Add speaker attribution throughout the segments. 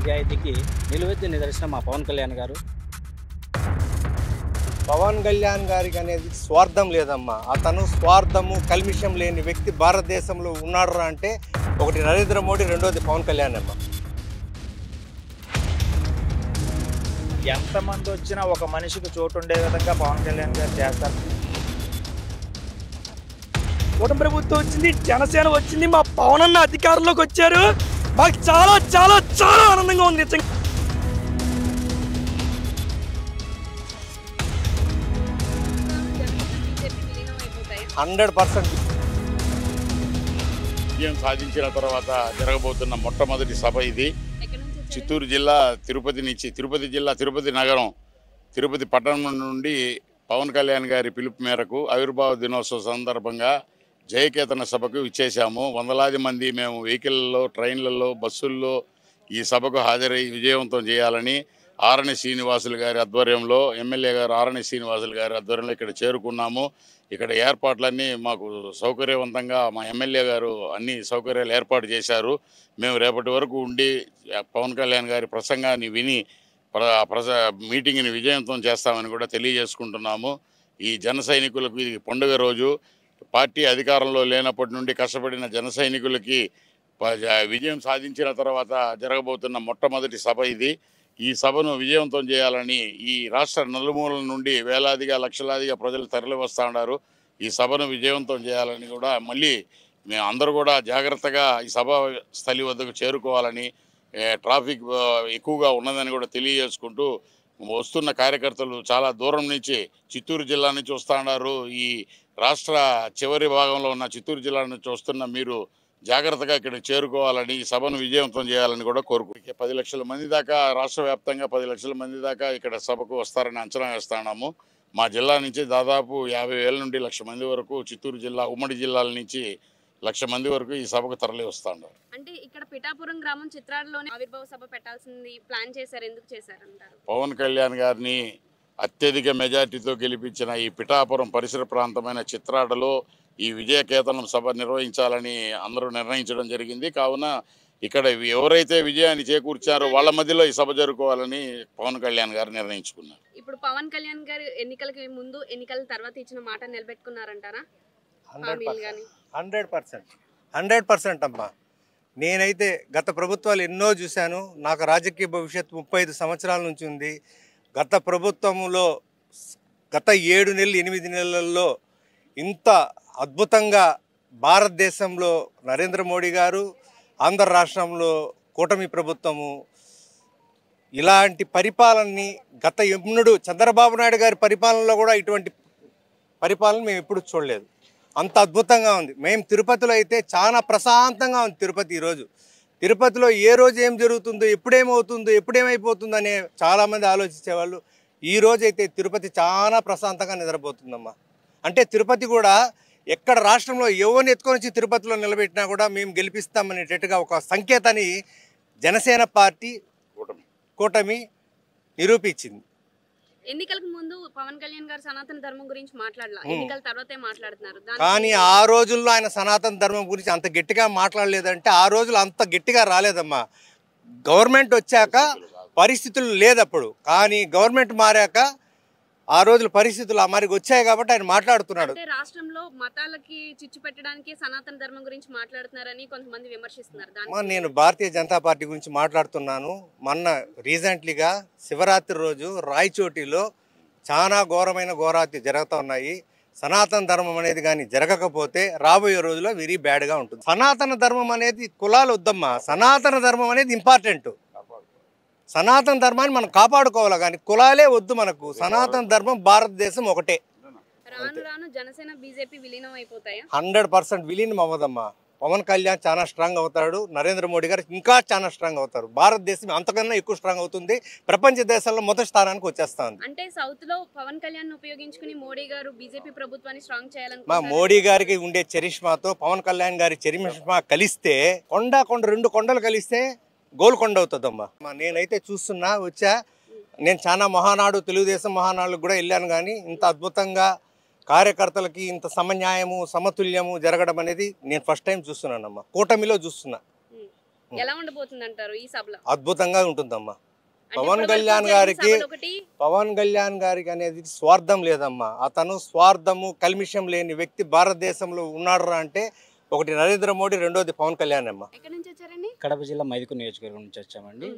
Speaker 1: నిజాయితీకి నిలువెత్తు నిదర్శనం మా పవన్ కళ్యాణ్ గారు.
Speaker 2: పవన్ కళ్యాణ్ గారికి అనేది స్వార్థం లేదమ్మా. అతను స్వార్థము కల్మిషం లేని వ్యక్తి భారతదేశంలో ఉన్నాడు అంటే ఒకటి నరేంద్ర మోడీ, రెండోది పవన్ కళ్యాణ్ అమ్మ.
Speaker 3: ఎంతమంది వచ్చినా ఒక మనిషికి చోటు ఉండే విధంగా పవన్ కళ్యాణ్ గారు చేస్తారు.
Speaker 4: కూటమి ప్రభుత్వం వచ్చింది, జనసేన వచ్చింది, మా పవన్ అన్న అధికారంలోకి వచ్చారు. మాకు చాలా చాలా చాలా ఆనందంగా ఉంది. నిజంగా
Speaker 2: 100%
Speaker 5: విజయం సాధించిన తర్వాత జరగబోతున్న మొట్టమొదటి సభ ఇది. చిత్తూరు జిల్లా తిరుపతి నుంచి, తిరుపతి నగరం, తిరుపతి పట్టణం నుండి పవన్ కళ్యాణ్ గారి పిలుపు మేరకు ఆవిర్భావ దినోత్సవ సందర్భంగా జయకేతన సభకు ఇచ్చేసాము. వందలాది మంది మేము వెహికల్లో, ట్రైన్లలో, బస్సుల్లో ఈ సభకు హాజరై విజయవంతం చేయాలని ఆరణి శ్రీనివాసులు గారి ఆధ్వర్యంలో, ఎమ్మెల్యే గారు ఆరణి శ్రీనివాసులు గారి ఆధ్వర్యంలో ఇక్కడ చేరుకున్నాము. ఇక్కడ ఏర్పాట్లన్నీ మాకు సౌకర్యవంతంగా మా ఎమ్మెల్యే గారు అన్ని సౌకర్యాలు ఏర్పాటు చేశారు. మేము రేపటి వరకు ఉండి పవన్ కళ్యాణ్ గారి ప్రసంగాన్ని విని మీటింగ్ని విజయవంతం చేస్తామని కూడా తెలియజేసుకుంటున్నాము. ఈ జన సైనికులకు ఇది పండుగ రోజు. పార్టీ అధికారంలో లేనప్పటి నుండి కష్టపడిన జన సైనికులకి విజయం సాధించిన తర్వాత జరగబోతున్న మొట్టమొదటి సభ ఇది. ఈ సభను విజయవంతం చేయాలని ఈ రాష్ట్ర నలుమూలల నుండి వేలాదిగా, లక్షలాదిగా ప్రజలు తరలి వస్తూ ఉన్నారు. ఈ సభను విజయవంతం చేయాలని కూడా మళ్ళీ మేము అందరూ కూడా జాగ్రత్తగా ఈ సభా స్థలి వద్దకు చేరుకోవాలని, ట్రాఫిక్ ఎక్కువగా ఉన్నదని కూడా తెలియజేసుకుంటూ, వస్తున్న కార్యకర్తలు చాలా దూరం నుంచి చిత్తూరు జిల్లా నుంచి వస్తూ ఉన్నారు. ఈ రాష్ట్ర చివరి భాగంలో ఉన్న చిత్తూరు జిల్లా నుంచి వస్తున్న మీరు జాగ్రత్తగా ఇక్కడ చేరుకోవాలని, ఈ సభను విజయవంతం చేయాలని కూడా కోరుకుంటున్నాం. 10 లక్షల మంది దాకా, రాష్ట్ర వ్యాప్తంగా 10 లక్షల మంది దాకా ఇక్కడ సభకు వస్తారని అంచనా వేస్తున్నాము. మా జిల్లా నుంచి దాదాపు 50,000 నుండి 1,00,000 మంది వరకు, చిత్తూరు జిల్లా ఉమ్మడి జిల్లాల నుంచి 1,00,000 మంది వరకు ఈ సభకు తరలి వస్తున్నారు.
Speaker 6: అంటే ఇక్కడ పిఠాపురం గ్రామం చిత్రాడలోనే ఆవిర్భావ సభ పెట్టాల్సింది ప్లాన్ చేశారు. ఎందుకు చేశారంటారు?
Speaker 5: పవన్ కళ్యాణ్ గారిని అత్యధిక మెజార్టీతో గెలిపించిన ఈ పిఠాపురం పరిసర ప్రాంతమైన చిత్రాడలో ఈ విజయకేతనం సభ నిర్వహించాలని అందరూ నిర్ణయించడం జరిగింది. కావున ఇక్కడ ఎవరైతే విజయాన్ని చేకూర్చారో వాళ్ళ మధ్యలో ఈ సభ జరుపుకోవాలని పవన్ కళ్యాణ్ గారు నిర్ణయించుకున్నారు.
Speaker 6: ఇప్పుడు పవన్ కళ్యాణ్ గారు ఎన్నికలకి ముందు, ఎన్నికల తర్వాత ఇచ్చిన మాట నిలబెట్టుకున్నారంటారా?
Speaker 2: 100% అమ్మా. నేనైతే గత ప్రభుత్వాలు ఎన్నో చూశాను. నాకు రాజకీయ భవిష్యత్తు 35 సంవత్సరాల నుంచి ఉంది. గత ప్రభుత్వంలో గత 7 నెలలు 8 నెలల్లో ఇంత అద్భుతంగా భారతదేశంలో నరేంద్ర మోడీ గారు, ఆంధ్ర రాష్ట్రంలో కూటమి ప్రభుత్వము ఇలాంటి పరిపాలనని గత ఎన్నడూ చంద్రబాబు నాయుడు గారి పరిపాలనలో కూడా ఇటువంటి పరిపాలన మేము ఎప్పుడు చూడలేదు. అంత అద్భుతంగా ఉంది. మేము తిరుపతిలో అయితే చాలా ప్రశాంతంగా ఉంది. ఈరోజు తిరుపతిలో ఏ రోజు ఏం జరుగుతుందో, ఎప్పుడేమవుతుందో, ఎప్పుడేమైపోతుందో అనే చాలామంది ఆలోచించేవాళ్ళు. ఈ రోజైతే తిరుపతి చాలా ప్రశాంతంగా నిద్రపోతుందమ్మా. అంటే తిరుపతి కూడా ఎక్కడ రాష్ట్రంలో ఎవరిని ఎత్తుకొని వచ్చి తిరుపతిలో నిలబెట్టినా కూడా మేము గెలిపిస్తామనేటట్టుగా ఒక సంకేతాన్ని జనసేన పార్టీ కూటమి నిరూపించింది.
Speaker 6: ఎన్నికలకు ముందు పవన్ కళ్యాణ్ గారు సనాతన ధర్మం గురించి మాట్లాడాల, ఎన్నికల తర్వాతే మాట్లాడుతున్నారు.
Speaker 2: కానీ ఆ రోజుల్లో ఆయన సనాతన ధర్మం గురించి అంత గట్టిగా మాట్లాడలేదంటే ఆ రోజులు అంత గట్టిగా రాలేదమ్మా. గవర్నమెంట్ వచ్చాక పరిస్థితులు లేదప్పుడు, కానీ గవర్నమెంట్ మారాక ఆ రోజుల పరిస్థితులు మరి వచ్చాయి కాబట్టి ఆయన మాట్లాడుతున్నాడు.
Speaker 6: రాష్ట్రంలో మతాలకి చిచ్చు పెట్టడానికి సనాతన ధర్మం గురించి మాట్లాడుతున్నారని కొంతమంది విమర్శిస్తున్నారు.
Speaker 2: నేను భారతీయ జనతా పార్టీ గురించి మాట్లాడుతున్నాను. మొన్న రీసెంట్లీగా శివరాత్రి రోజు రాయచోటిలో చాలా ఘోరాతి జరుగుతూ ఉన్నాయి. సనాతన ధర్మం అనేది కానీ జరగకపోతే రాబోయే రోజుల్లో వెరీ బ్యాడ్గా ఉంటుంది. సనాతన ధర్మం అనేది కులాలు వద్దమ్మా. సనాతన ధర్మం అనేది ఇంపార్టెంట్. సనాతన ధర్మాన్ని మనం కాపాడుకోవాలి, కానీ కులాలే వద్దు మనకు. సనాతన ధర్మం భారతదేశం ఒకటే.
Speaker 6: జనసేన బీజేపీ విలీనం అయిపోతాయా?
Speaker 2: 100% విలీనం అవ్వదమ్మా. పవన్ కళ్యాణ్ చాలా స్ట్రాంగ్ అవుతాడు, నరేంద్ర మోడీ గారు ఇంకా చాలా స్ట్రాంగ్ అవుతారు. భారతదేశం అంతకన్నా ఎక్కువ స్ట్రాంగ్ అవుతుంది, ప్రపంచ దేశాల్లో మొదటి స్థానానికి వచ్చేస్తుంది.
Speaker 6: అంటే సౌత్ లో పవన్ కళ్యాణ్ ఉపయోగించుకుని మోడీ గారు బీజేపీ ప్రభుత్వాన్ని స్ట్రాంగ్ చేయాలని
Speaker 2: మా మోడీ గారికి ఉండే చరిష్మాతో పవన్ కళ్యాణ్ గారి చరిష్మా కలిస్తే కొండ 2 కొండలు కలిస్తే గోల్కొండ అవుతుందమ్మా. నేనైతే చూస్తున్నా నేను చాలా మహానాడు, తెలుగుదేశం మహానాడుకు కూడా వెళ్ళాను, కానీ ఇంత అద్భుతంగా కార్యకర్తలకి ఇంత సమన్యాయము, సమతుల్యము జరగడం అనేది నేను ఫస్ట్ టైం చూస్తున్నానమ్మా. కూటమిలో చూస్తున్నా.
Speaker 6: ఎలా ఉండబోతుంది అంటారు ఈ సభలో?
Speaker 2: అద్భుతంగా ఉంటుందమ్మా.
Speaker 6: అంటే
Speaker 2: పవన్
Speaker 6: ఇప్పటి వరకు
Speaker 2: కళ్యాణ్
Speaker 6: జరిగిన
Speaker 2: గారికి
Speaker 6: సభలు ఒకటి,
Speaker 2: పవన్ కళ్యాణ్ గారికి అనేది స్వార్థం లేదమ్మా. అతను స్వార్థము కల్మిషం లేని వ్యక్తి భారతదేశంలో ఉన్నాడు అంటే ఒకటి నరేంద్ర మోడీ, రెండోది పవన్ కళ్యాణ్ అమ్మా.
Speaker 6: ఎక్కడి నుంచి వచ్చారండి?
Speaker 1: కడప జిల్లా మైదుకూరు నియోజకవర్గం నుంచి వచ్చామండి.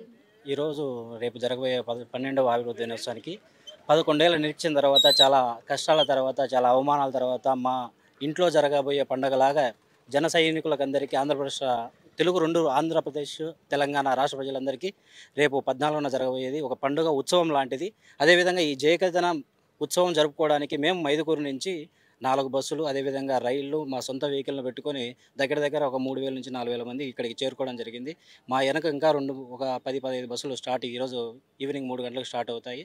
Speaker 1: ఈరోజు రేపు జరగబోయే 12వ ఆవిర్భావ దినోత్సవానికి 11 ఏళ్ళ నిరీక్షణ తర్వాత, చాలా కష్టాల తర్వాత, చాలా అవమానాల తర్వాత మా ఇంట్లో జరగబోయే పండగలాగా జన సైనికులకు అందరికీ ఆంధ్రప్రదేశ్ తెలుగు రెండు ఆంధ్రప్రదేశ్ తెలంగాణ రాష్ట్ర ప్రజలందరికీ రేపు 14న జరగబోయేది ఒక పండుగ ఉత్సవం లాంటిది. అదేవిధంగా ఈ జయకేతన ఉత్సవం జరుపుకోవడానికి మేము మైదుకూరు నుంచి 4 బస్సులు, అదేవిధంగా రైళ్లు, మా సొంత వెహికల్ను పెట్టుకొని దగ్గర ఒక 3000 నుంచి 4000 మంది ఇక్కడికి చేరుకోవడం జరిగింది. మా వెనక ఇంకా ఒక 10-15 బస్సులు ఈరోజు ఈవినింగ్ 3 గంటలకు స్టార్ట్ అవుతాయి.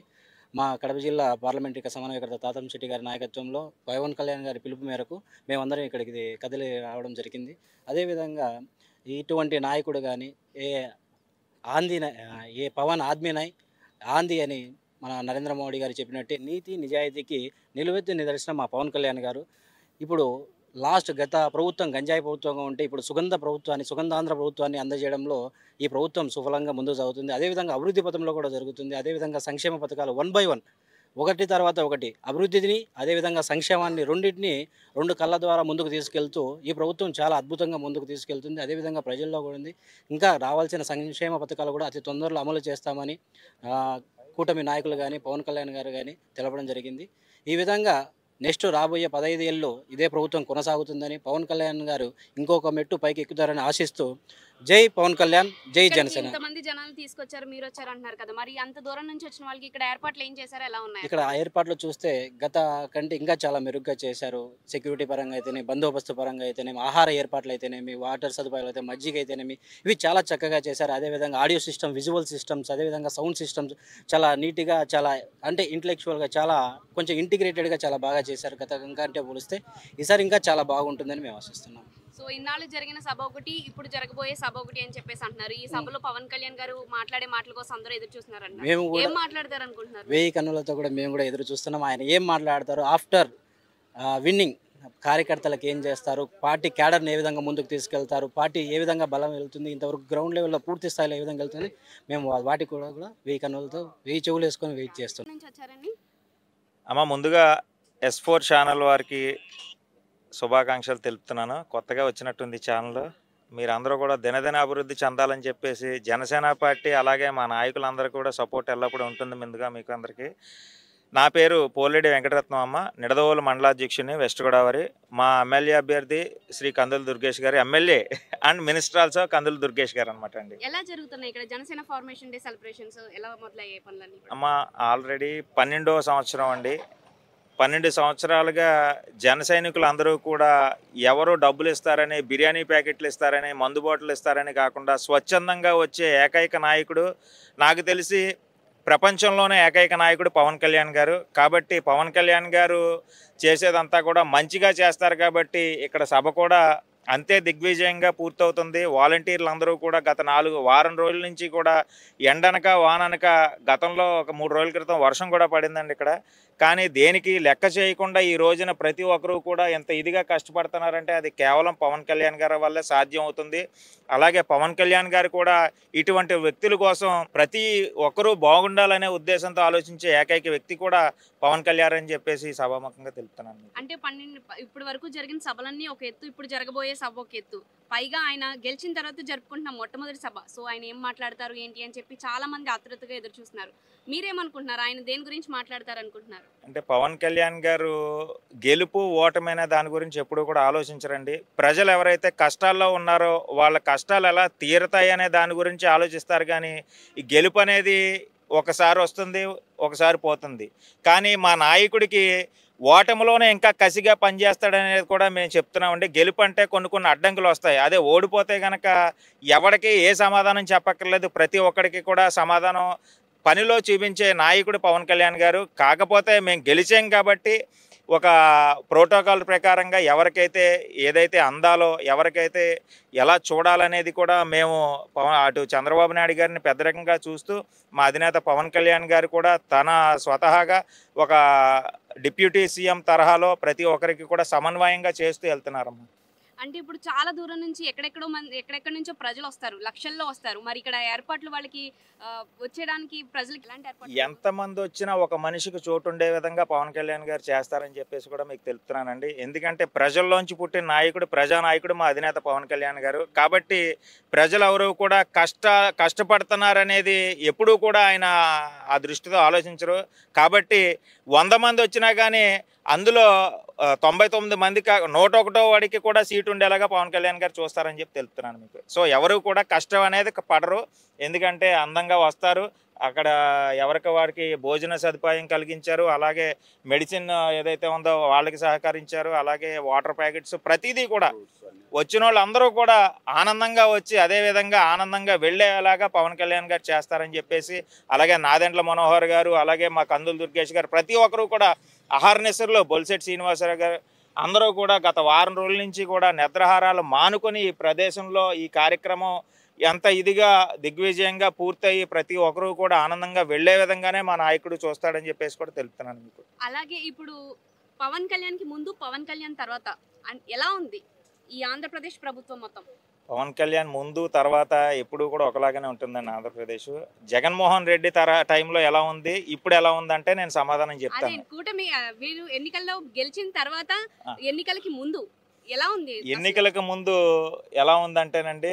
Speaker 1: మా కడప జిల్లా పార్లమెంటరీ సమన్వయకర్త తాతంశెట్టి గారి నాయకత్వంలో పవన్ కళ్యాణ్ గారి పిలుపు మేరకు మేమందరం ఇక్కడికి కదిలి రావడం జరిగింది. అదేవిధంగా ఇటువంటి నాయకుడు కానీ ఏ పవన్ ఆద్మీనై ఆంది అని మన నరేంద్ర మోడీ గారు చెప్పినట్టే నీతి నిజాయితీకి నిలువెత్తు నిదర్శనం మా పవన్ కళ్యాణ్ గారు. ఇప్పుడు గత ప్రభుత్వం గంజాయి ప్రభుత్వంగా ఉంటే ఇప్పుడు సుగంధాంధ్ర ప్రభుత్వాన్ని అందజేయడంలో ఈ ప్రభుత్వం సుఫలంగా ముందుకు సాగుతుంది. అదేవిధంగా అభివృద్ధి పథంలో కూడా జరుగుతుంది. అదేవిధంగా సంక్షేమ పథకాలు 1 by 1 ఒకటి తర్వాత ఒకటి అభివృద్ధిని, అదేవిధంగా సంక్షేమాన్ని రెండింటిని 2 కళ్ళ ద్వారా ముందుకు తీసుకెళ్తూ ఈ ప్రభుత్వం చాలా అద్భుతంగా ముందుకు తీసుకెళ్తుంది. అదేవిధంగా ప్రజల్లో కూడా ఉంది. ఇంకా రావాల్సిన సంక్షేమ పథకాలు కూడా అతి తొందరలో అమలు చేస్తామని కూటమి నాయకులు కానీ పవన్ కళ్యాణ్ గారు కానీ తెలపడం జరిగింది. ఈ విధంగా నెక్స్ట్ రాబోయే 15 ఏళ్ళు ఇదే ప్రభుత్వం కొనసాగుతుందని, పవన్ కళ్యాణ్ గారు ఇంకొక మెట్టు పైకి ఎక్కుతారని ఆశిస్తూ జై పవన్ కళ్యాణ్, జై జనసేన.
Speaker 6: ఇంతమంది జనాలు తీసుకొచ్చారు, మీరు వచ్చారు అంటున్నారు కదా, మరి అంత దూరం నుంచి వచ్చిన వాళ్ళకి ఇక్కడ ఏర్పాట్లు ఏం చేశారు, ఎలా ఉన్నాయి?
Speaker 1: ఇక్కడ ఏర్పాట్లు చూస్తే గత కంటే ఇంకా చాలా మెరుగ్గా చేశారు. సెక్యూరిటీ పరంగా అయితేనే, బందోబస్తు పరంగా అయితేనేమి, ఆహార ఏర్పాట్లు అయితేనేమి, వాటర్ సదుపాయాలు అయితే, మజ్జిగ అయితేనేమి, ఇవి చాలా చక్కగా చేశారు. అదేవిధంగా ఆడియో సిస్టమ్, విజువల్ సిస్టమ్స్, అదేవిధంగా సౌండ్ సిస్టమ్స్ చాలా నీట్గా, చాలా అంటే ఇంటలెక్చువల్గా, చాలా కొంచెం ఇంటిగ్రేటెడ్గా చాలా బాగా చేశారు. గత కంటే పోలిస్తే ఈసారి ఇంకా చాలా బాగుంటుందని మేము ఆశిస్తున్నాం.
Speaker 6: సో ఇన్నాళ్ళు జరిగిన సభ ఒకటి, ఇప్పుడు జరగబోయే సభ ఒకటి అని చెప్పేసి అంటున్నారు. ఈ సభలో పవన్ కళ్యాణ్ గారు మాట్లాడే మాటల కోసం అందరూ ఎదురు చూస్తున్నారు.
Speaker 1: మేము
Speaker 6: ఏం మాట్లాడతారు అనుకుంటున్నారు?
Speaker 1: 1000 కన్నులతో కూడా మేము కూడా ఎదురు చూస్తున్నాం. ఆయన ఏం మాట్లాడతారు, ఆఫ్టర్ విన్నింగ్ కార్యకర్తలకు ఏం చేస్తారు, పార్టీ క్యాడర్ని ఏ విధంగా ముందుకు తీసుకెళ్తారు, పార్టీ ఏ విధంగా బలం వెళ్తుంది, ఇంతవరకు గ్రౌండ్ లెవెల్లో పూర్తి స్థాయిలో ఏ విధంగా వెళ్తుంది, మేము వాటికి కూడా 1000 కన్నులతో 1000 చెవులు వేసుకొని వెయిట్ చేస్తాం.
Speaker 6: నుంచి వచ్చారండి
Speaker 3: అమ్మ, ముందుగా S4 ఛానల్ వారికి శుభాకాంక్షలు తెలుపుతున్నాను. కొత్తగా వచ్చినట్టుంది ఛానల్. మీరందరూ కూడా దినదిన అభివృద్ధి చెందాలని చెప్పేసి జనసేన పార్టీ అలాగే మా నాయకులందరూ కూడా సపోర్ట్ ఎల్లప్పుడూ ఉంటుంది. ముందుగా మీకు అందరికీ నా పేరు పోలేడి వెంకటరత్నం అమ్మ, నిడదవోలు మండలాధ్యక్షుని, వెస్ట్ గోదావరి. మా ఎమ్మెల్యే అభ్యర్థి శ్రీ కందుల దుర్గేష్ గారు, ఎమ్మెల్యే అండ్ మినిస్టర్ ఆల్సో కందుల దుర్గేష్ గారు అనమాట అండి.
Speaker 6: ఎలా జరుగుతున్నాయి ఇక్కడ జనసేన ఫార్మేషన్ డే సెలబ్రేషన్స్, ఎలా మొదలయ్యాయి పనులన్నీ?
Speaker 3: అమ్మ, ఆల్రెడీ 12వ సంవత్సరం అండి. 12 సంవత్సరాలుగా జన సైనికులు అందరూ కూడా ఎవరు డబ్బులు ఇస్తారని, బిర్యానీ ప్యాకెట్లు ఇస్తారని, మందు బాటిల్ ఇస్తారని కాకుండా స్వచ్ఛందంగా వచ్చే ఏకైక నాయకుడు, నాకు తెలిసి ప్రపంచంలోనే ఏకైక నాయకుడు పవన్ కళ్యాణ్ గారు. కాబట్టి పవన్ కళ్యాణ్ గారు చేసేదంతా కూడా మంచిగా చేస్తారు. కాబట్టి ఇక్కడ సభ కూడా అంతే దిగ్విజయంగా పూర్తవుతుంది. వాలంటీర్లు అందరూ కూడా గత 4 వారం రోజుల నుంచి కూడా ఎండనక వాననక, గతంలో ఒక 3 రోజుల క్రితం వర్షం కూడా పడిందండి ఇక్కడ. కానీ దేనికి లెక్క చేయకుండా ఈ రోజున ప్రతి ఒక్కరూ కూడా ఎంత ఇదిగా కష్టపడుతున్నారంటే అది కేవలం పవన్ కళ్యాణ్ గారి వల్లే సాధ్యం అవుతుంది. అలాగే పవన్ కళ్యాణ్ గారు కూడా ఇటువంటి వ్యక్తుల కోసం ప్రతి ఒక్కరూ బాగుండాలనే ఉద్దేశంతో ఆలోచించే ఏకైక వ్యక్తి కూడా పవన్ కళ్యాణ్ అని చెప్పేసి సభాముఖంగా తెలుపుతున్నాను.
Speaker 6: అంటే ఇప్పటి వరకు జరిగిన సభలన్నీ ఒక ఎత్తు, ఇప్పుడు జరగబోయే సభ ఒక ఎత్తు. పైగా ఆయన గెలిచిన తర్వాత జరుపుకుంటున్న మొట్టమొదటి సభ. సో ఆయన ఏం మాట్లాడతారు ఏంటి అని చెప్పి చాలా మంది ఆతృతగా ఎదురు చూస్తున్నారు. మీరేమనుకుంటున్నారు, ఆయన దేని గురించి మాట్లాడతారు అనుకుంటున్నారు?
Speaker 3: అంటే పవన్ కళ్యాణ్ గారు గెలుపు ఓటమైన దాని గురించి ఎప్పుడూ కూడా ఆలోచించరండి. ప్రజలు ఎవరైతే కష్టాల్లో ఉన్నారో వాళ్ళ కష్టాలు ఎలా తీరతాయి అనే దాని గురించి ఆలోచిస్తారు. కానీ ఈ గెలుపు అనేది ఒకసారి వస్తుంది, ఒకసారి పోతుంది. కానీ మా నాయకుడికి ఓటమిలోనే ఇంకా కసిగా పనిచేస్తాడనేది కూడా మేము చెప్తున్నామండి. గెలుపు అంటే కొన్ని అడ్డంకులు వస్తాయి. అదే ఓడిపోతే కనుక ఎవరికి ఏ సమాధానం చెప్పక్కర్లేదు, ప్రతి ఒక్కరికి కూడా సమాధానం పనిలో చూపించే నాయకుడు పవన్ కళ్యాణ్ గారు. కాకపోతే మేము గెలిచాం కాబట్టి ఒక ప్రోటోకాల్ ప్రకారంగా ఎవరికైతే ఏదైతే అందాలో, ఎవరికైతే ఎలా చూడాలనేది కూడా మేము అటు చంద్రబాబు నాయుడు గారిని పెద్ద రకంగా చూస్తూ, మా అధినేత పవన్ కళ్యాణ్ గారు కూడా తన స్వతహాగా ఒక డిప్యూటీ సీఎం తరహాలో ప్రతి ఒక్కరికి కూడా సమన్వయంగా చేస్తూ వెళ్తున్నారమ్మా.
Speaker 6: అంటే ఇప్పుడు చాలా దూరం నుంచి ఎక్కడెక్కడి నుంచో ప్రజలు వస్తారు, లక్షల్లో వస్తారు. మరి ఇక్కడ ఏర్పాట్లు వాళ్ళకి వచ్చేయడానికి ప్రజలకు ఎలాంటి ఏర్పాట్లు?
Speaker 3: ఎంతమంది వచ్చినా ఒక మనిషికి చోటు ఉండే విధంగా పవన్ కళ్యాణ్ గారు చేస్తారని చెప్పేసి కూడా మీకు తెలుపుతున్నానండి. ఎందుకంటే ప్రజల్లోంచి పుట్టిన నాయకుడు, ప్రజానాయకుడు మా అధినేత పవన్ కళ్యాణ్ గారు. కాబట్టి ప్రజలు ఎవరు కూడా కష్టపడుతున్నారనేది ఎప్పుడూ కూడా ఆయన ఆ దృష్టితో ఆలోచించరు. కాబట్టి 100 మంది వచ్చినా కానీ అందులో 99 మందికి 101వ వాడికి కూడా సీటు ఉండేలాగా పవన్ కళ్యాణ్ గారు చూస్తారని చెప్పి తెలుపుతున్నాను మీకు. సో ఎవరు కూడా కష్టం అనేది పడరు, ఎందుకంటే అందంగా వస్తారు. అక్కడ ఎవరికి వారికి భోజన సదుపాయం కలిగించారు, అలాగే మెడిసిన్ ఏదైతే ఉందో వాళ్ళకి సహకరించారు, అలాగే వాటర్ ప్యాకెట్స్ ప్రతిదీ కూడా వచ్చిన వాళ్ళందరూ కూడా ఆనందంగా వచ్చి అదేవిధంగా ఆనందంగా వెళ్ళేలాగా పవన్ కళ్యాణ్ గారు చేస్తారని చెప్పేసి, అలాగే నాదెండ్ల మనోహర్ గారు, అలాగే మా కందుల దుర్గేష్ గారు ప్రతి ఒక్కరు కూడా అహర్నిశలో, బొలిశెట్టి శ్రీనివాసరావు గారు అందరూ కూడా గత వారం రోజుల నుంచి కూడా నిద్రాహారాలు మానుకొని ఈ ప్రదేశంలో ఈ కార్యక్రమం ఎంత ఇదిగా దిగ్విజయంగా పూర్తయి ప్రతి ఒక్కరూ కూడా ఆనందంగా వెళ్లే విధంగానే మా నాయకుడు చూస్తాడని చెప్పేసి కూడా తెలుపుతున్నాను మీకు.
Speaker 6: అలాగే ఇప్పుడు పవన్ కళ్యాణ్కి ముందు, పవన్ కళ్యాణ్ తర్వాత ఎలా ఉంది ఈ ఆంధ్రప్రదేశ్ ప్రభుత్వం మొత్తం?
Speaker 3: పవన్ కళ్యాణ్ ముందు తర్వాత ఎప్పుడు కూడా ఒకలాగానే ఉంటుందండి ఆంధ్రప్రదేశ్. జగన్మోహన్ రెడ్డి టైంలో ఎలా ఉంది, ఇప్పుడు ఎలా ఉందంటే నేను సమాధానం చెప్తాను.
Speaker 6: కూటమి వీళ్ళు ఎన్నికల్లో గెలిచిన తర్వాత ఎన్నికలకి ముందు ఎలా ఉంది?
Speaker 3: ఎన్నికలకు ముందు ఎలా ఉందంటేనండి,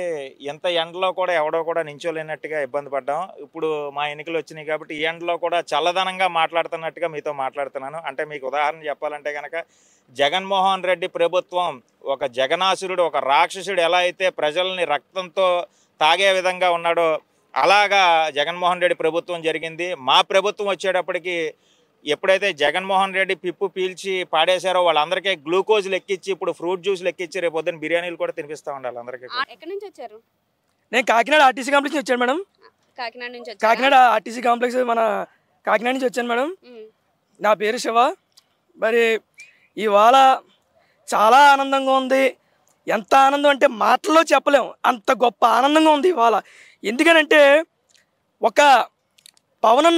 Speaker 3: ఎంత ఎండలో కూడా ఎవడో కూడా నించోలేనట్టుగా ఇబ్బంది పడ్డాం. ఇప్పుడు మా ఎన్నికలు వచ్చినాయి కాబట్టి ఈ ఎండలో కూడా చల్లదనంగా మాట్లాడుతున్నట్టుగా మీతో మాట్లాడుతున్నాను. అంటే మీకు ఉదాహరణ చెప్పాలంటే కనుక, జగన్మోహన్ రెడ్డి ప్రభుత్వం ఒక జగనాసురుడు, ఒక రాక్షసుడు ఎలా అయితే ప్రజల్ని రక్తంతో తాగే విధంగా ఉన్నాడో అలాగా జగన్మోహన్ రెడ్డి ప్రభుత్వం జరిగింది. మా ప్రభుత్వం వచ్చేటప్పటికి ఎప్పుడైతే జగన్మోహన్ రెడ్డి పిప్పు పీల్చి పాడేశారో వాళ్ళందరికీ గ్లూకోజ్ లెక్కించి ఇప్పుడు ఫ్రూట్ జ్యూస్ లెక్కించి రేపు పొద్దున్న బిర్యానీలు కూడా తినిపిస్తా ఉండాలి అందరికీ.
Speaker 6: ఎక్కడి నుంచి వచ్చారు?
Speaker 4: నేను కాకినాడ ఆర్టీసీ కాంప్లెక్స్ నుంచి వచ్చాను మేడం.
Speaker 6: కాకినాడ నుంచి?
Speaker 4: కాకినాడ ఆర్టీసీ కాంప్లెక్స్ మన కాకినాడ నుంచి వచ్చాను మేడం. నా పేరు శివ. మరి ఇవాళ చాలా ఆనందంగా ఉంది. ఎంత ఆనందం అంటే మాటల్లో చెప్పలేము, అంత గొప్ప ఆనందంగా ఉంది ఇవాళ. ఎందుకనంటే ఒక పవన్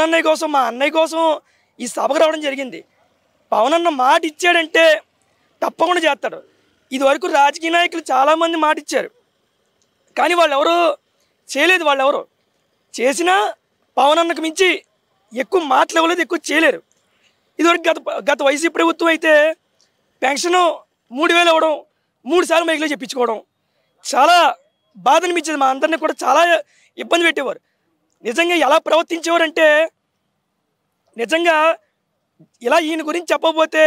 Speaker 4: అన్నయ్య కోసం, మా అన్నయ్య కోసం ఈ సభకు రావడం జరిగింది. పవన్ అన్న మాట ఇచ్చాడంటే తప్పకుండా చేస్తాడు. ఇదివరకు రాజకీయ నాయకులు చాలామంది మాట ఇచ్చారు, కానీ వాళ్ళు ఎవరు చేయలేదు. వాళ్ళు ఎవరు చేసినా పవన్ అన్నకు మించి ఎక్కువ మాటలు ఇవ్వలేదు, ఎక్కువ చేయలేరు. ఇదివరకు గత వైసీపీ ప్రభుత్వం అయితే పెన్షన్ 3000 ఇవ్వడం, 3 సార్లు మైకులో చెప్పించుకోవడం చాలా బాధ అనిపించేది. మా అందరినీ కూడా చాలా ఇబ్బంది పెట్టేవారు. నిజంగా ఎలా ప్రవర్తించేవారంటే, నిజంగా ఇలా ఈయన గురించి చెప్పకపోతే,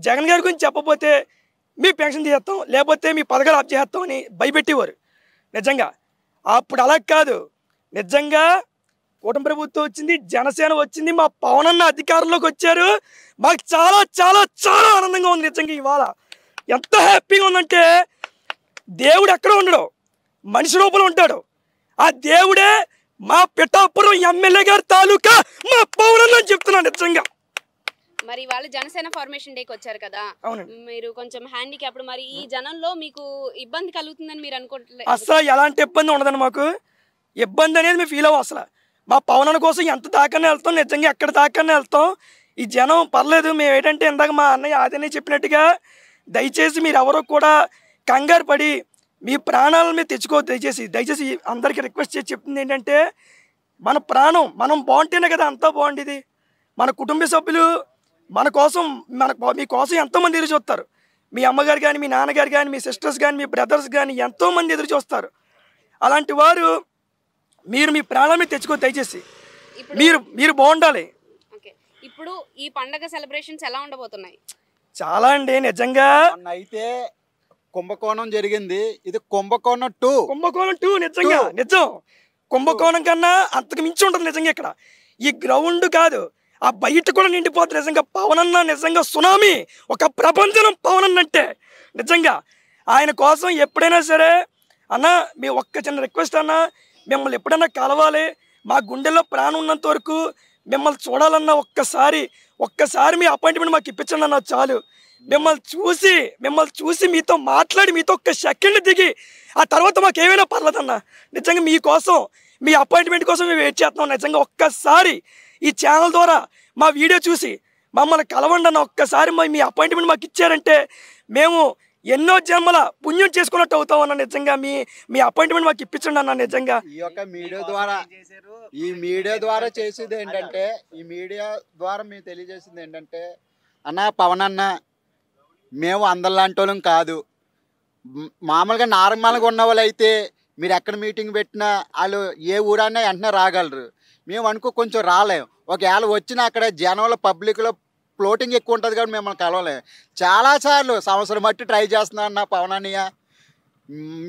Speaker 4: జగన్ గారి గురించి చెప్పకపోతే మీ పెన్షన్ తీసేస్తాం, లేకపోతే మీ పథకాలు ఆఫ్ చేస్తాం అని భయపెట్టేవారు. నిజంగా అప్పుడు అలా కాదు. నిజంగా కూటమి ప్రభుత్వం వచ్చింది, జనసేన వచ్చింది, మా పవన్ అన్న అధికారంలోకి వచ్చారు. మాకు చాలా చాలా చాలా ఆనందంగా ఉంది. నిజంగా ఇవాళ ఎంత హ్యాపీగా ఉందంటే, దేవుడు ఎక్కడ ఉండడు, మనిషి రూపంలో ఉంటాడు. ఆ దేవుడే మా పిఠాపురం ఎమ్మెల్యే గారి తాలూకా మా పవన్ అన్న అని చెప్తున్నాను నిజంగా.
Speaker 6: మరి వాళ్ళు జనసేన ఫార్మేషన్ డేకి వచ్చారు కదా, మీరు కొంచెం హ్యాండిక్యాప్డ్, మరి ఈ జనంలో మీకు ఇబ్బంది కలుగుతుందని మీరు అనుకోవట్లేదు?
Speaker 4: అసలు ఎలాంటి ఇబ్బంది ఉండదండి. మాకు ఇబ్బంది అనేది మేము ఫీల్ అవ్వం. అసలు మా పవన్ అన్న కోసం ఎంత దాకానే వెళ్తాం, నిజంగా ఎక్కడ దాకానే వెళ్తాం. ఈ జనం పర్లేదు. మేము ఏంటంటే ఇందాక మా అన్నయ్య ఆదనే చెప్పినట్టుగా, దయచేసి మీరు ఎవరో కూడా కంగారు పడి మీ ప్రాణాలను మీరు తెచ్చుకోవద్దు. దయచేసి అందరికీ రిక్వెస్ట్ చేసి చెప్తుంది ఏంటంటే, మన ప్రాణం మనం బాగుంటేనే కదా అంతా బాగుండేది. మన కుటుంబ సభ్యులు మన కోసం, మీకోసం ఎంతోమంది ఎదురు చూస్తారు. మీ అమ్మగారు కానీ, మీ నాన్నగారు కానీ, మీ సిస్టర్స్ కానీ, మీ బ్రదర్స్ కానీ ఎంతోమంది ఎదురు చూస్తారు. అలాంటి వారు మీరు మీ ప్రాణాలను తెచ్చుకోవద్దు. దయచేసి మీరు బాగుండాలి.
Speaker 6: ఇప్పుడు ఈ పండగ సెలబ్రేషన్స్ ఎలా ఉండబోతున్నాయి?
Speaker 4: చాలా అండి. నిజంగా
Speaker 7: అయితే కుంభకోణం జరిగింది, ఇది కుంభకోణం 2.
Speaker 4: నిజంగా నిజం. కుంభకోణం కన్నా అంతకు మించి ఉంటుంది నిజంగా. ఇక్కడ ఈ గ్రౌండ్ కాదు, ఆ బయట కూడా నిండిపోతుంది. నిజంగా పవన్ అన్న నిజంగా సునామీ, ఒక ప్రపంచం పవన్ అన్న అంటే. నిజంగా ఆయన కోసం ఎప్పుడైనా సరే అన్న, మీ ఒక్క చిన్న రిక్వెస్ట్ అన్న, మిమ్మల్ని ఎప్పుడైనా కలవాలి, మా గుండెల్లో ప్రాణం ఉన్నంత వరకు మిమ్మల్ని చూడాలన్న ఒక్కసారి మీ అపాయింట్మెంట్ మాకు ఇప్పించండి అన్న చాలు. మిమ్మల్ని చూసి మీతో మాట్లాడి మీతో ఒక్క సెకండ్ దిగి ఆ తర్వాత మాకు ఏమైనా పర్లేదన్న. నిజంగా మీకోసం, మీ అపాయింట్మెంట్ కోసం మేము వెయిట్ చేస్తున్నాం. నిజంగా ఒక్కసారి ఈ ఛానల్ ద్వారా మా వీడియో చూసి మమ్మల్ని కలవండి అన్న. ఒక్కసారి మీ అపాయింట్మెంట్ మాకు ఇచ్చారంటే మేము ఎన్నో జన్మల పుణ్యం చేసుకున్నట్టు అవుతాం అన్న. నిజంగా మీ అపాయింట్మెంట్ మాకు ఇప్పించండి అన్న. నిజంగా
Speaker 7: ఈ యొక్క మీడియా ద్వారా చేసేది ఏంటంటే, ఈ మీడియా ద్వారా మేము తెలియజేసింది ఏంటంటే, అన్న పవన్ అన్న మేము అందరిలాంటి వాళ్ళం కాదు. మామూలుగా నార్మల్గా ఉన్న వాళ్ళు అయితే మీరు ఎక్కడ మీటింగ్ పెట్టినా వాళ్ళు ఏ ఊరన్నా వెంటనే రాగలరు. మేము అనుకో కొంచెం రాలేము. ఒకవేళ వచ్చినా అక్కడ జనంలో పబ్లిక్లో ఫ్లోటింగ్ ఎక్కువ ఉంటుంది కాబట్టి మిమ్మల్ని కలవలేము. చాలాసార్లు సంవత్సరం బట్టి ట్రై చేస్తున్నాను అన్న పవన్ అన్నయ్య.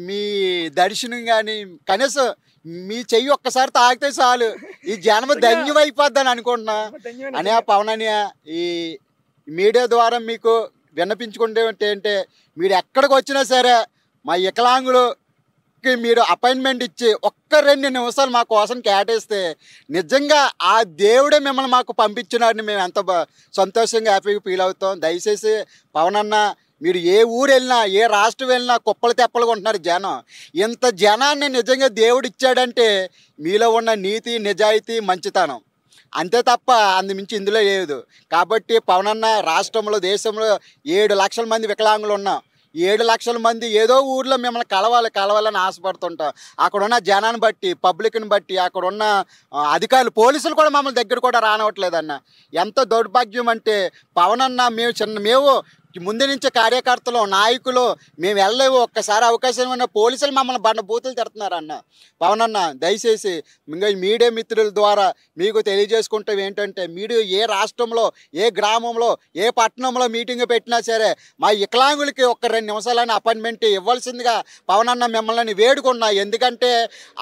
Speaker 7: మీ దర్శనం కానీ కనీసం మీ చెయ్యి ఒక్కసారి తాగితే చాలు ఈ జన్మ ధన్యమైపోద్దని అనుకుంటున్నా అని ఆ పవన్ అన్నయ్య. ఈ మీడియా ద్వారా మీకు విన్నపించుకుంటే ఏంటంటే, మీరు ఎక్కడికి వచ్చినా సరే మా వికలాంగులకి మీరు అపాయింట్మెంట్ ఇచ్చి ఒక్క 2 నిమిషాలు మా కోసం కేటాయిస్తే నిజంగా ఆ దేవుడే మిమ్మల్ని మాకు పంపించినారని మేము ఎంత సంతోషంగా హ్యాపీగా ఫీల్ అవుతాం. దయచేసి పవన్ అన్న, మీరు ఏ ఊరు వెళ్ళినా ఏ రాష్ట్రం వెళ్ళినా కుప్పలు తెప్పలుగా ఉంటున్నారు జనం. ఇంత జనాన్ని నిజంగా దేవుడు ఇచ్చాడంటే మీలో ఉన్న నీతి, నిజాయితీ, మంచితనం అంతే తప్ప అందు ఇందులో లేదు. కాబట్టి పవన్ అన్న, రాష్ట్రంలో దేశంలో 7 లక్షల మంది వికలాంగులు ఉన్నాం. 7 లక్షల మంది ఏదో ఊర్లో మిమ్మల్ని కలవాలని ఆశపడుతుంటాం. అక్కడ ఉన్న జనాన్ని బట్టి, పబ్లిక్ని బట్టి, అక్కడ ఉన్న అధికారులు, పోలీసులు కూడా మమ్మల్ని దగ్గర కూడా రానవట్లేదన్న. ఎంత దౌర్భాగ్యం అంటే పవన్ అన్న, మేము ముందు నుంచి కార్యకర్తలు, నాయకులు మేము వెళ్ళలేవు. ఒక్కసారి అవకాశం ఉన్న పోలీసులు మమ్మల్ని బూతులు తిడుతున్నారన్న. పవన్ అన్న, దయచేసి ఇంకా మీడియా మిత్రుల ద్వారా మీకు తెలియజేసుకుంటే ఏంటంటే, మీరు ఏ రాష్ట్రంలో, ఏ గ్రామంలో, ఏ పట్టణంలో మీటింగ్ పెట్టినా సరే మా వికలాంగులకి ఒక్క 2 నిమిషాలని అపాయింట్మెంట్ ఇవ్వాల్సిందిగా పవన్ అన్న మిమ్మల్ని వేడుకున్నా. ఎందుకంటే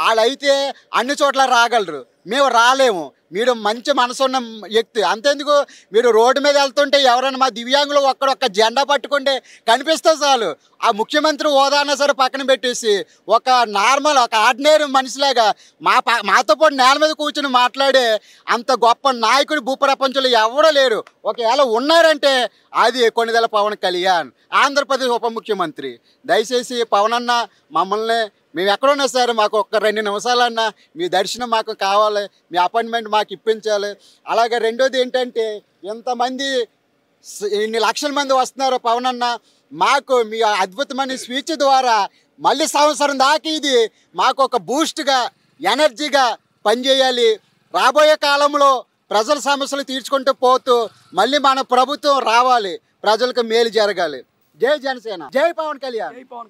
Speaker 7: వాళ్ళైతే అన్ని చోట్ల రాగలరు, మేము రాలేము. మీరు మంచి మనసున్న వ్యక్తి. అంతేందుకు మీరు రోడ్డు మీద వెళ్తుంటే ఎవరైనా మా దివ్యాంగులు ఒక్క జెండా పట్టుకుంటే కనిపిస్తే చాలు, ఆ ముఖ్యమంత్రి హోదానా సరే పక్కన పెట్టేసి ఒక నార్మల్, ఒక ఆర్డినరీ మనిషిలాగా మాతో పాటు నేల మీద కూర్చుని మాట్లాడే అంత గొప్ప నాయకుడు భూప్రపంచంలో ఎవరో లేరు. ఒకవేళ ఉన్నారంటే అది కొణిదెల పవన్ కళ్యాణ్, ఆంధ్రప్రదేశ్ ఉప ముఖ్యమంత్రి. దయచేసి పవన్ అన్న, మమ్మల్ని మేము ఎక్కడున్నా సరే మాకు ఒక్క 2 నిమిషాలన్నా మీ దర్శనం మాకు కావాలి, మీ అపాయింట్మెంట్ మాకు ఇప్పించాలి. అలాగే రెండోది ఏంటంటే, ఇంతమంది ఇన్ని లక్షల మంది వస్తున్నారు పవన్ అన్న, మాకు మీ అద్భుతమైన స్పీచ్ ద్వారా మళ్ళీ సంవత్సరం దాకా ఇది మాకు ఒక బూస్ట్గా, ఎనర్జీగా పనిచేయాలి. రాబోయే కాలంలో ప్రజల సమస్యలు తీర్చుకుంటూ పోతూ మళ్ళీ మన ప్రభుత్వం రావాలి, ప్రజలకు మేలు జరగాలి. జై జనసేన, జై పవన్ కళ్యాణ్.